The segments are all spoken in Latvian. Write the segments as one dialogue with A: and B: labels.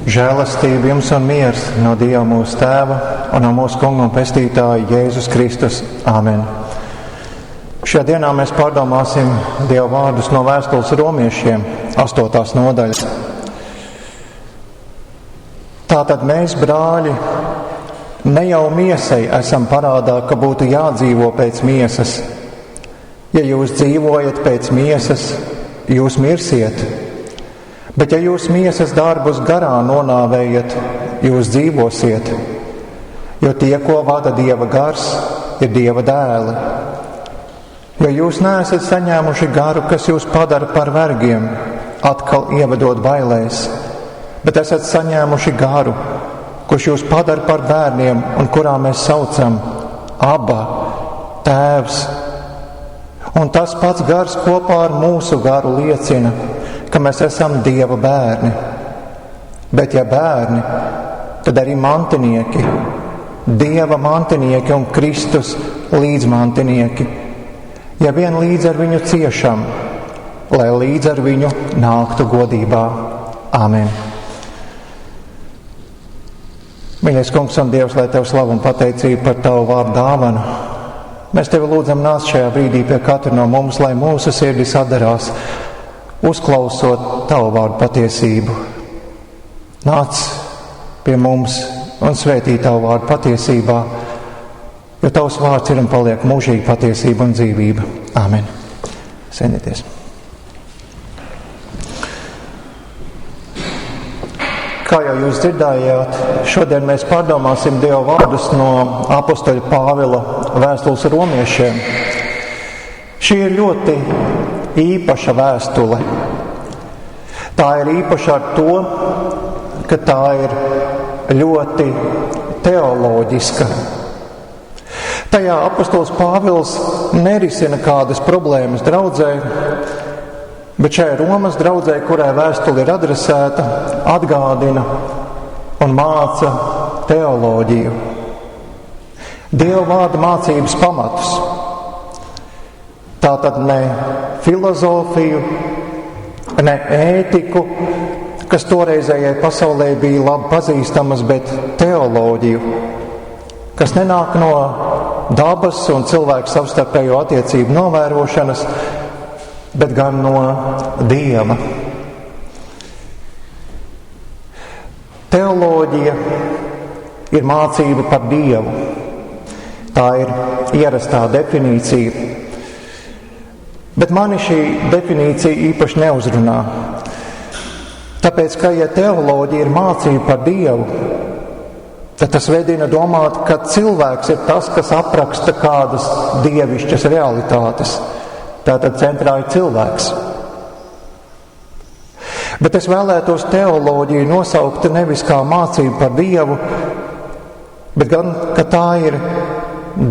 A: Žēlastība jums un miers no Dieva mūsu Tēva un no mūsu Kunga un Pestītāja Jēzus Kristus. Āmen. Šajā dienā mēs pārdomāsim Dieva vārdus no vēstules romiešiem, 8. nodaļas. Tātad mēs, brāļi, ne jau miesai esam parādā, ka būtu jādzīvo pēc miesas. Ja jūs dzīvojat pēc miesas, jūs mirsiet. Bet ja jūs miesas darbus garā nonāvējat, jūs dzīvosiet. Jo tie, ko vada Dieva gars, ir Dieva dēli. Jo jūs neesat saņēmuši garu, kas jūs padara par vergiem, atkal ievedot bailēs, bet esat saņēmuši garu, kurš jūs padara par bērniem un kurā mēs saucam Abba, Tēvs. Un tas pats gars kopā ar mūsu garu liecina, ka mēs esam Dieva bērni. Bet ja bērni, tad arī mantinieki, Dieva mantinieki un Kristus līdzmantinieki. Ja vien līdz ar viņu ciešam, lai līdz ar viņu nāktu godībā. Āmen. Mīļais Kungs un Dievs, lai Tev slavu un pateicību par Tavu vārdu dāvanu. Mēs Tevi lūdzam nāc šajā brīdī pie katra no mums, lai mūsu sirdis atdarās, uzklausot Tavu vārdu patiesību. Nāc pie mums un svētī Tavu vārdu patiesībā, jo Tavs vārds ir un paliek mūžīga patiesība un dzīvība. Āmen. Sēdieties. Kā jau jūs dzirdējāt, šodien mēs pārdomāsim Dieva vārdus no apostoļa Pāvila vēstules romiešiem. Šī ir ļoti īpaša vēstule. Tā ir īpaša ar to, ka tā ir ļoti teoloģiska. Tajā apostols Pāvils nerisina kādas problēmas draudzē, bet šajā Romas draudzē, kurai vēstule ir adresēta, atgādina un māca teoloģiju. Dieva vārda mācības pamatus. Tātad ne filozofiju, ne ētiku, kas toreizējai pasaulē bija labi pazīstamas, bet teoloģiju, kas nenāk no dabas un cilvēku savstarpējo attiecību novērošanas, bet gan no Dieva. Teoloģija ir mācība par Dievu. Tā ir ierastā definīcija. Bet mani šī definīcija īpaši neuzrunā. Tāpēc, ka ja teoloģija ir mācība par Dievu, tad tas vedina domāt, ka cilvēks ir tas, kas apraksta kādas dievišķas realitātes. Tātad centrā ir cilvēks. Bet es vēlētos teoloģiju nosaukt nevis kā mācību par Dievu, bet gan, ka tā ir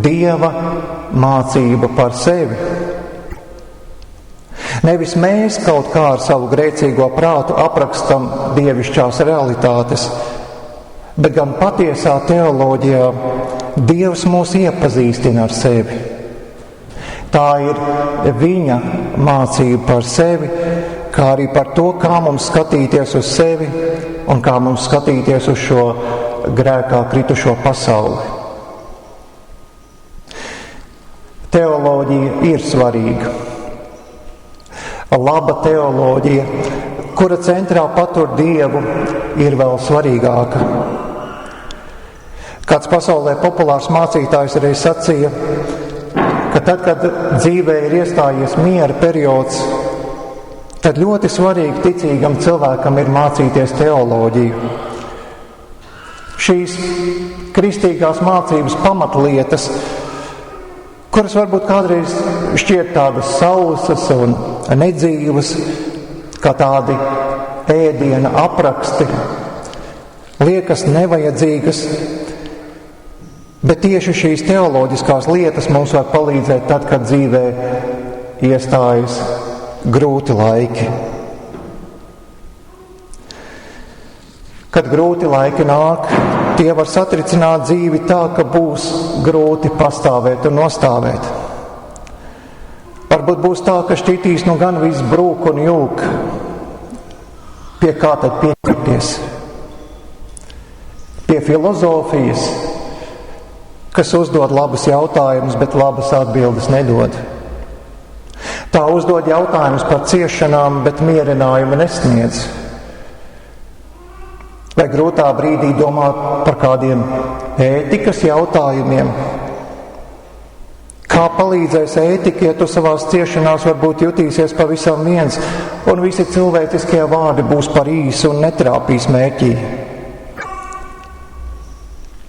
A: Dieva mācība par sevi. Nevis mēs kaut kā ar savu grēcīgo prātu aprakstam dievišķās realitātes, bet gan patiesā teoloģijā Dievs mūs iepazīstina ar sevi. Tā ir viņa mācība par sevi, kā arī par to, kā mums skatīties uz sevi un kā mums skatīties uz šo grēkā kritušo pasauli. Teoloģija ir svarīga. Laba teoloģija, kura centrā patur Dievu, ir vēl svarīgāka. Kāds pasaulē populārs mācītājs arī sacīja, ka tad, kad dzīvē ir iestājies miera periods, tad ļoti svarīgi ticīgam cilvēkam ir mācīties teoloģiju. Šīs kristīgās mācības pamatlietas, kuras varbūt kādreiz šķiet tādas sausas un nedzīvas, kā tādi ēdiena apraksti, liekas nevajadzīgas, bet tieši šīs teoloģiskās lietas mums var palīdzēt tad, kad dzīvē iestājas grūti laiki. Kad grūti laiki nāk, tie var satricināt dzīvi tā, ka būs grūti pastāvēt un nostāvēt. Varbūt būs tā, ka šķitīs nu gan viss brūk un jūk. Pie kā tad pieķerties? pie filozofijas, kas uzdod labus jautājumus, bet labas atbildes nedod. Tā uzdod jautājumus par ciešanām, bet mierinājumu nesniedz. Vai grūtā brīdī domā par kādiem ētikas jautājumiem? Kā palīdzēs ētika, ja tu savās ciešanās varbūt jutīsies pavisam viens, un visi cilvēciskie vārdi būs par īsu un netrāpīs mērķī?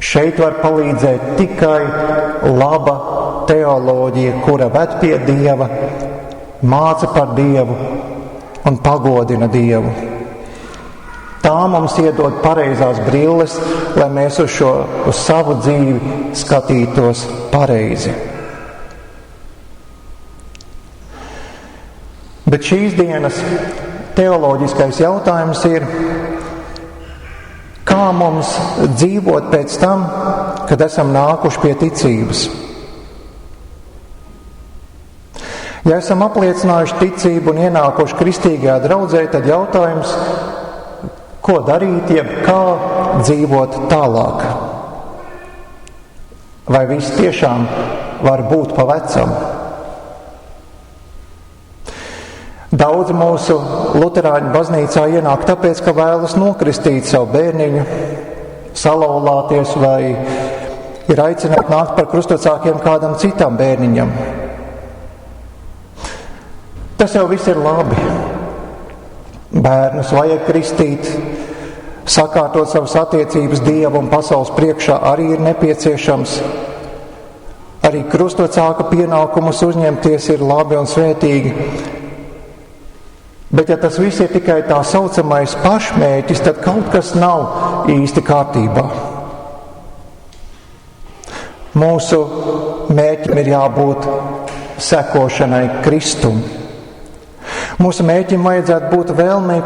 A: Šeit var palīdzēt tikai laba teoloģija, kura ved pie Dieva, māca par Dievu un pagodina Dievu. Tā mums iedod pareizās brilles, lai mēs uz savu dzīvi skatītos pareizi. Bet šīs dienas teoloģiskais jautājums ir, kā mums dzīvot pēc tam, kad esam nākuši pie ticības. Ja esam apliecinājuši ticību un ienākuši kristīgajā draudzē, tad jautājums, ko darīt, jeb kā dzīvot tālāk? Vai viss tiešām var būt pa vecam? Daudzi mūsu luterāņu baznīcā ienāk tāpēc, ka vēlas nokristīt savu bērniņu, salauzties vai ir aicināti nākt par krustvecākiem kādam citam bērniņam. Tas jau viss ir labi. Bērnus vajag kristīt, sakārtot savas attiecības Dieva un pasaules priekšā arī ir nepieciešams. Arī krustvecāka pienākumus uzņemties ir labi un svētīgi. Bet ja tas viss ir tikai tā saucamais pašmērķis, tad kaut kas nav īsti kārtībā. Mūsu mērķim ir jābūt sekošanai Kristum. Mūsu mērķim vajadzētu būt vēlmei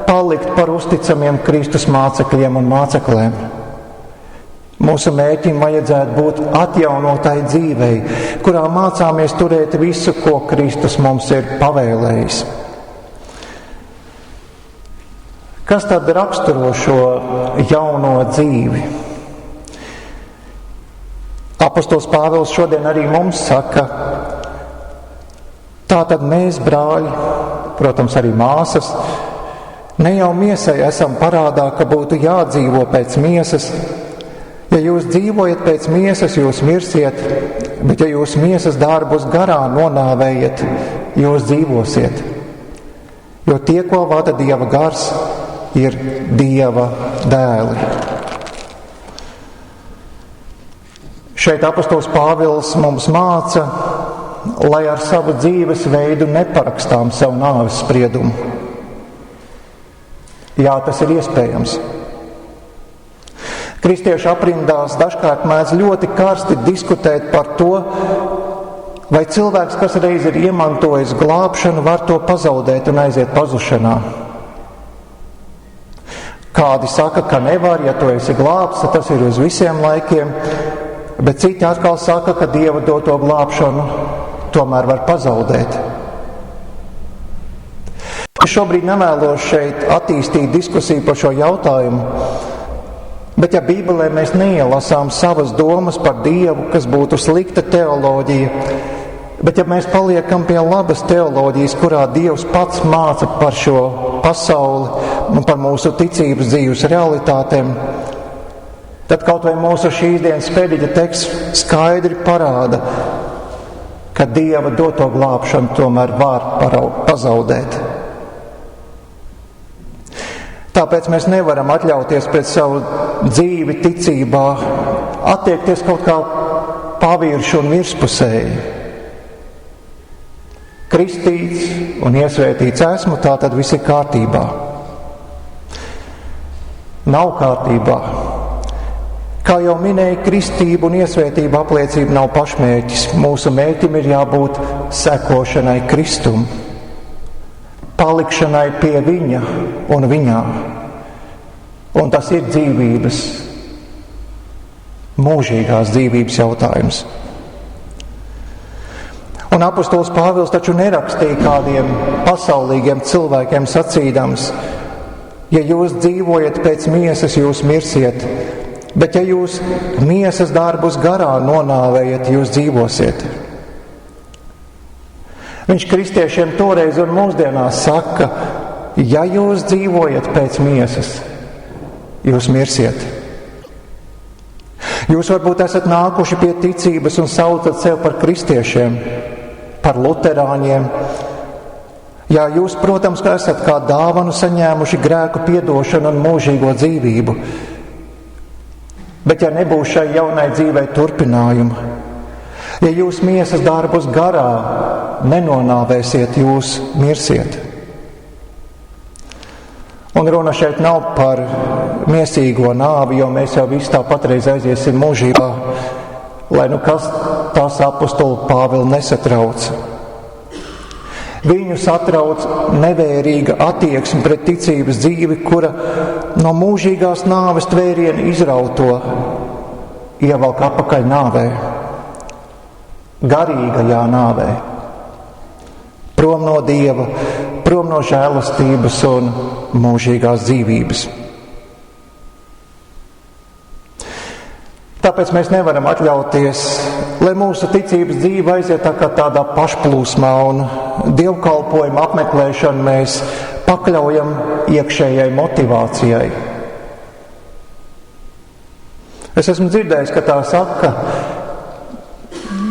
A: palikt par uzticamiem Kristus mācekļiem un māceklēm. Mūsu mērķim vajadzētu būt atjaunotai dzīvei, kurā mācāmies turēt visu, ko Kristus mums ir pavēlējis. Kas tad raksturo šo jauno dzīvi? Apostols Pāvils šodien arī mums saka, tātad mēs, brāļi, protams arī māsas, ne jau miesai esam parādā, ka būtu jādzīvo pēc miesas. Ja jūs dzīvojat pēc miesas, jūs mirsiet, bet ja jūs miesas darbus garā nonāvējat, jūs dzīvosiet. Jo tie, ko vada Dieva gars, ir Dieva dēli. Šeit apostols Pāvils mums māca, lai ar savu dzīves veidu neparakstām savu nāves spriedumu. Jā, tas ir iespējams. Kristiešu aprindās dažkārt mēdz ļoti karsti diskutēt par to, vai cilvēks, kas reiz ir iemantojis glābšanu, var to pazaudēt un aiziet pazušanā. Kādi saka, ka nevar, ja tu esi glābts, tad tas ir uz visiem laikiem, bet citi atkal saka, ka Dieva doto glābšanu tomēr var pazaudēt. Es šobrīd nevēlos šeit attīstīt diskusiju par šo jautājumu, bet ja Bībelē mēs neielasām savas domas par Dievu, kas būtu slikta teoloģija, bet ja mēs paliekam pie labas teoloģijas, kurā Dievs pats māca par šo pasauli un par mūsu ticības dzīves realitātēm, tad kaut vai mūsu šīs dienas pēdiņa teksts skaidri parāda, ka Dieva doto glābšanu tomēr var pazaudēt. Tāpēc mēs nevaram atļauties pret savu dzīvi ticībā attiekties kaut kā pavirši un virspusēji. Kristīts un iesvētīts esmu, tā tad viss ir kārtībā. Nav kārtībā. Kā jau minēju, kristība un iesvētība apliecība nav pašmērķis. Mūsu mērķim ir jābūt sekošanai Kristum, palikšanai pie Viņa un Viņā. Un tas ir dzīvības, mūžīgās dzīvības jautājums. Un apostols Pāvils taču nerakstīja kādiem pasaulīgiem cilvēkiem sacīdams, ja jūs dzīvojat pēc miesas, jūs mirsiet, Bet ja jūs miesas darbus garā nonāvējat, jūs dzīvosiet. Viņš kristiešiem toreiz un mūsdienās saka, ja jūs dzīvojat pēc miesas, jūs mirsiet. Jūs varbūt esat nākuši pie ticības un saucat sev par kristiešiem, par luterāņiem. Jā, jūs, protams, ka esat kā dāvanu saņēmuši grēku piedošanu un mūžīgo dzīvību. Bet ja nebūs šai jaunai dzīvei turpinājuma, ja jūs miesas darbus garā nenonāvēsiet, jūs mirsiet. Un runa šeit nav par miesīgo nāvi, jo mēs jau visi tā patreiz aiziesim mūžībā, lai nu kas tās apostulu Pāvilu nesatrauc. Viņu satrauc nevērīga attieksme pret ticības dzīvi, kura no mūžīgās nāves tvēriena izrauto ievelk apakaļ nāvē, garīgajā nāvē, prom no Dieva, prom no žēlastības un mūžīgās dzīvības. Tāpēc mēs nevaram atļauties, lai mūsu ticības dzīve aiziet tā kā tādā pašplūsmā un dievkalpojuma apmeklēšanu mēs pakļaujam iekšējai motivācijai. Es esmu dzirdējis, ka tā saka,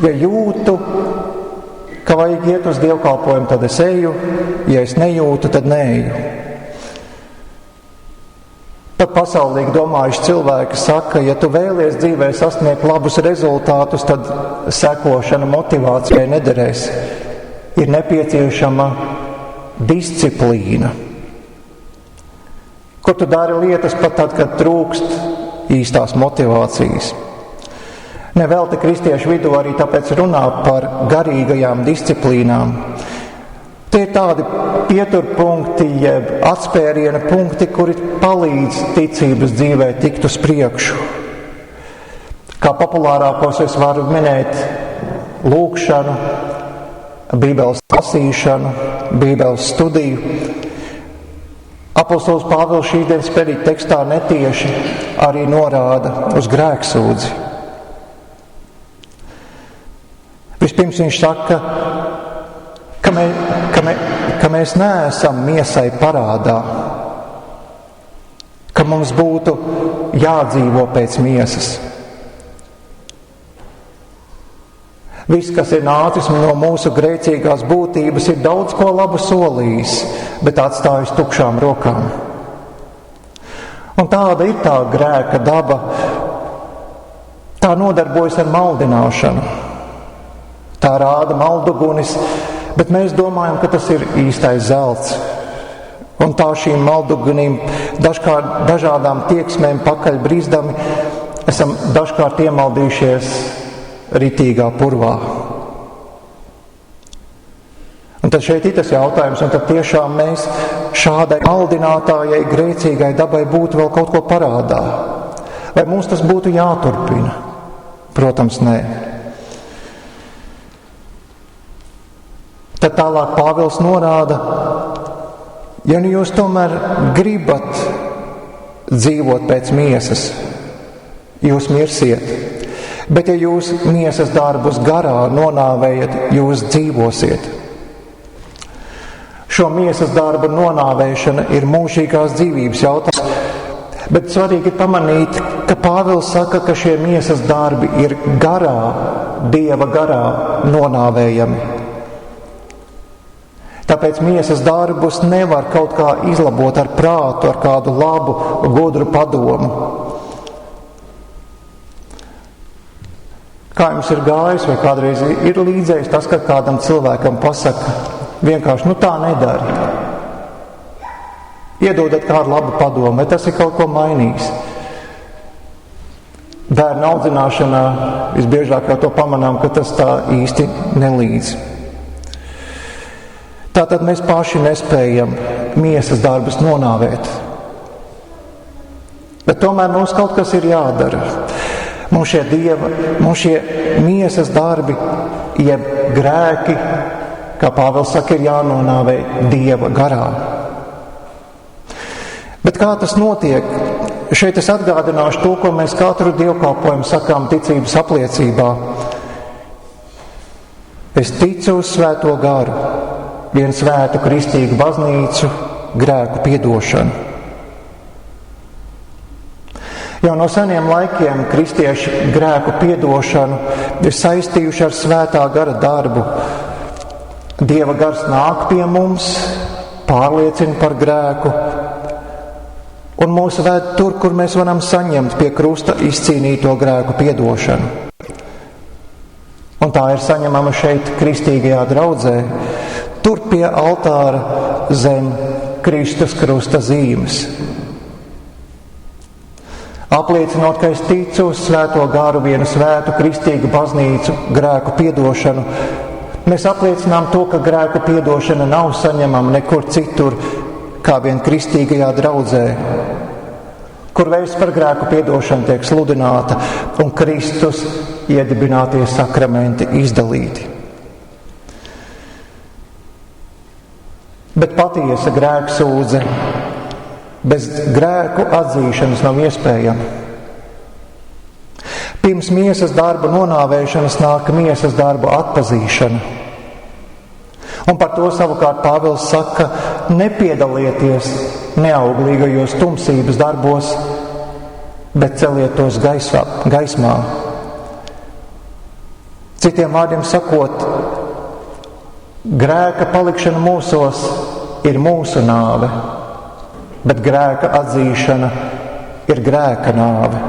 A: ja jūtu, ka vajag iet uz dievkalpojumu, tad es eju, ja es nejūtu, tad neeju. Pat pasaulīgi domājuši cilvēki saka, ja tu vēlies dzīvē sasniegt labus rezultātus, tad sekošana motivācijai nederēs. Ir nepieciešama disciplīna. Kur tu dari lietas pat tad, kad trūkst īstās motivācijas. Nevelti kristiešu vidū arī tāpēc runā par garīgajām disciplīnām. Tie ir tādi pieturpunkti, jeb atspēriena punkti, kuri palīdz ticības dzīvē tikt uz priekšu. Kā populārākos es varu minēt lūgšanu, Bībeles lasīšanu, Bībeles studiju. Apostols Pāvils šīs dienas pēdīt tekstā netieši arī norāda uz grēksūdzi. Vispirms viņš saka, ka mēs neesam miesai parādā, ka mums būtu jādzīvo pēc miesas. Viss, kas ir nācis no mūsu grēcīgās būtības, ir daudz ko labu solījis, bet atstājis tukšām rokām. Un tāda ir tā grēka daba, tā nodarbojas ar maldināšanu, tā rāda maldugunis, bet mēs domājam, ka tas ir īstais zelts. Un tā šīm maldugunīm, dažādām tieksmēm pakaļ brīzdami, esam dažkārt iemaldījušies ritīgā purvā. Un tad šeit ir tas jautājums, un tad tiešām mēs šādai maldinātājai, grēcīgai dabai būtu vēl kaut ko parādā. Vai mums tas būtu jāturpina? Protams, nē. Tad tālāk Pāvils norāda, ja nu jūs tomēr gribat dzīvot pēc miesas, jūs mirsiet. Bet ja jūs miesas darbus garā nonāvējat, jūs dzīvosiet. Šo miesas darbu nonāvēšana ir mūžīgās dzīvības jautājums. Bet svarīgi ir pamanīt, ka Pāvils saka, ka šie miesas darbi ir garā, Dieva garā nonāvējami. Tāpēc miesas darbus nevar kaut kā izlabot ar prātu, ar kādu labu, gudru padomu. Kā jums ir gājis, vai kādreiz ir līdzējis tas, ka kādam cilvēkam pasaka, vienkārši, tā nedari. Iedodat kādu labu padomu, vai tas ir kaut ko mainījis. Bērnu audzināšanā visbiežāk jau to pamanām, ka tas tā īsti nelīdz. Tātad mēs paši nespējam miesas darbus nonāvēt. Bet tomēr mums kaut kas ir jādara. Mums šie miesas darbi, jeb grēki, kā Pāvils saka, ir jānonāvē Dieva garā. Bet kā tas notiek? Šeit es atgādināšu to, ko mēs katru dievkalpojumu sakām ticības apliecībā. Es ticu uz Svēto garu, vienu svētu kristīgu baznīcu, grēku piedošanu. Jau no seniem laikiem kristieši grēku piedošanu ir saistījuši ar Svētā gara darbu. Dieva gars nāk pie mums, pārliecina par grēku un mūs ved tur, kur mēs varam saņemt pie krusta izcīnīto grēku piedošanu. Un tā ir saņemama šeit kristīgajā draudzē, tur pie altāra zem Kristus krusta zīmes. Apliecinot, ka es ticu uz Svēto garu, vienu svētu kristīgu baznīcu, grēku piedošanu, mēs apliecinām to, ka grēku piedošana nav saņemama nekur citur, kā vien kristīgajā draudzē, kur vēsts par grēku piedošanu tiek sludināta un Kristus iedibinātie sakramenti izdalīti. Bet patiesa grēksūdze bez grēku atzīšanas nav iespējama. Pirms miesas darba nonāvēšanas nāk miesas darba atpazīšana. Un par to savukārt Pāvils saka, nepiedalieties neauglīgajos tumsības darbos, bet celiet tos gaismā. Citiem vārdiem sakot, grēka palikšana mūsos ir mūsu nāve, bet grēka atzīšana ir grēka nāve.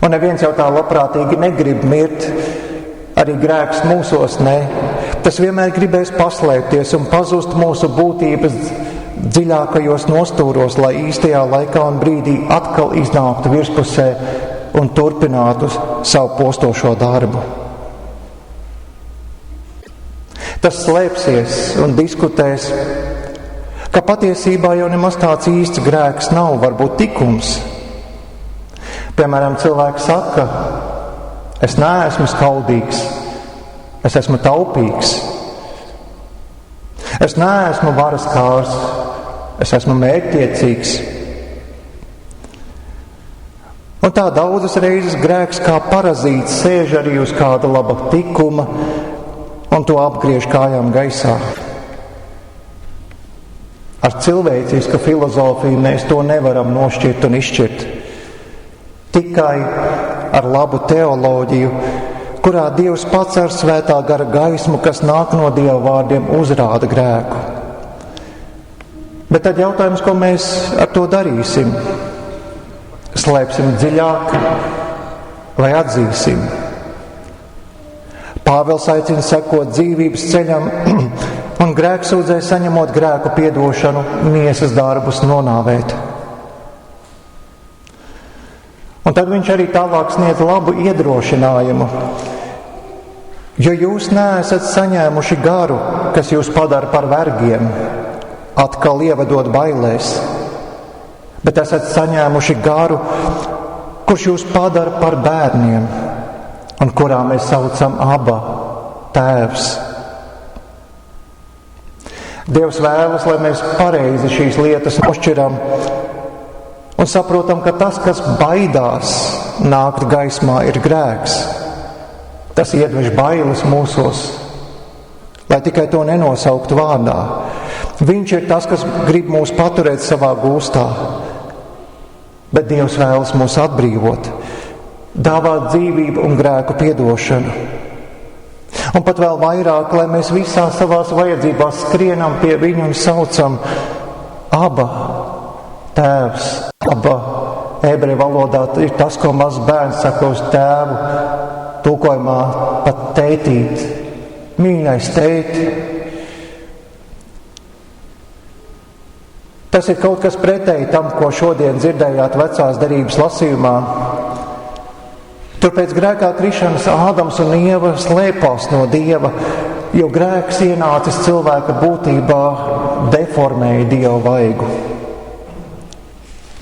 A: Un neviens jau tā labprātīgi negrib mirt, arī grēks mūsos ne. Tas vienmēr gribēs paslēpties un pazust mūsu būtības dziļākajos nostūros, lai īstajā laikā un brīdī atkal iznāktu virspusē un turpinātu savu postošo darbu. Tas slēpsies un diskutēs, ka patiesībā jau nemaz tāds īsts grēks nav, varbūt tikums. Piemēram, cilvēks saka, es neesmu skaldīgs, es esmu taupīgs. Es neesmu varas kārs, es esmu mērķtiecīgs. Un tā daudzas reizes grēks kā parazīts sēž arī uz kāda laba tikuma un to apgriež kājām gaisā. Ar cilvēcisku filozofiju mēs to nevaram nošķirt un izšķirt. Tikai ar labu teoloģiju, kurā Dievs pats ar Svētā gara gaismu, kas nāk no Dieva vārdiem, uzrāda grēku. Bet tad jautājums, ko mēs ar to darīsim? Slēpsim dziļāk vai atzīsim? Pāvils aicina sekot dzīvības ceļam un grēksūdzē saņemot grēku piedošanu, miesas darbus nonāvēt. Un tad viņš arī tālāk sniedz labu iedrošinājumu. Jo jūs neesat saņēmuši garu, kas jūs padara par vergiem, atkal ievedot bailēs, bet esat saņēmuši garu, kurš jūs padara par bērniem, un kurā mēs saucam Abba, Tēvs. Dievs vēlas, lai mēs pareizi šīs lietas nošķiram un saprotam, ka tas, kas baidās nākt gaismā, ir grēks. Tas iedvež bailes mūsos, lai tikai to nenosauktu vārdā. Viņš ir tas, kas grib mūs paturēt savā gūstā, bet Dievs vēlas mūs atbrīvot, dāvāt dzīvību un grēku piedošanu. Un pat vēl vairāk, lai mēs visā savās vajadzībās skrienam pie viņu un saucam Abba, Tēvs. Abba ebreju valodā ir tas, ko mazs bērns saka uz tēvu, tulkojumā pat tētīt, mīļais tēti. Tas ir kaut kas pretēji tam, ko šodien dzirdējāt vecās derības lasījumā. Tur pēc grēkā krišanas Ādams un Ieva slēpās no Dieva, jo grēks ienācis cilvēka būtībā deformēja Dieva vaigu.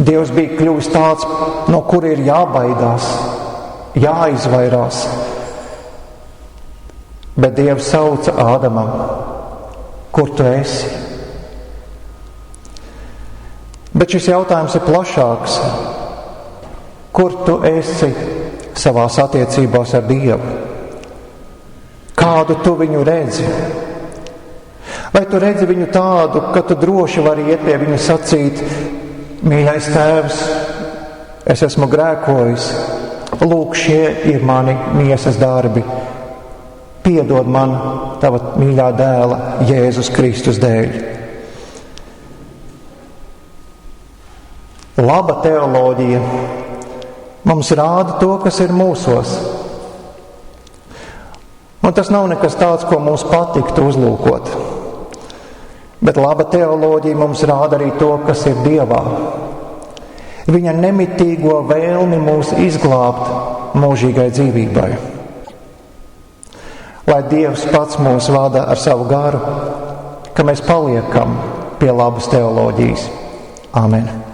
A: Dievs bija kļuvis tāds, no kura ir jābaidās, jāizvairās. Bet Dievs sauca Ādamam, kur tu esi? Bet šis jautājums ir plašāks. Kur tu esi savās attiecībās ar Dievu? Kādu tu viņu redzi? Vai tu redzi viņu tādu, ka tu droši vari iet pie viņa sacīt: mīļais Tēvs, es esmu grēkojis, lūk, šie ir mani miesas darbi, piedod man tava mīļā dēla Jēzus Kristus dēļ. Laba teoloģija mums rāda to, kas ir mūsos. Un tas nav nekas tāds, ko mums patiktu uzlūkot. Bet laba teoloģija mums rāda arī to, kas ir Dievā. Viņa nemitīgo vēlmi mūs izglābt mūžīgai dzīvībai. Lai Dievs pats mūs vada ar savu garu, ka mēs paliekam pie labas teoloģijas. Āmen.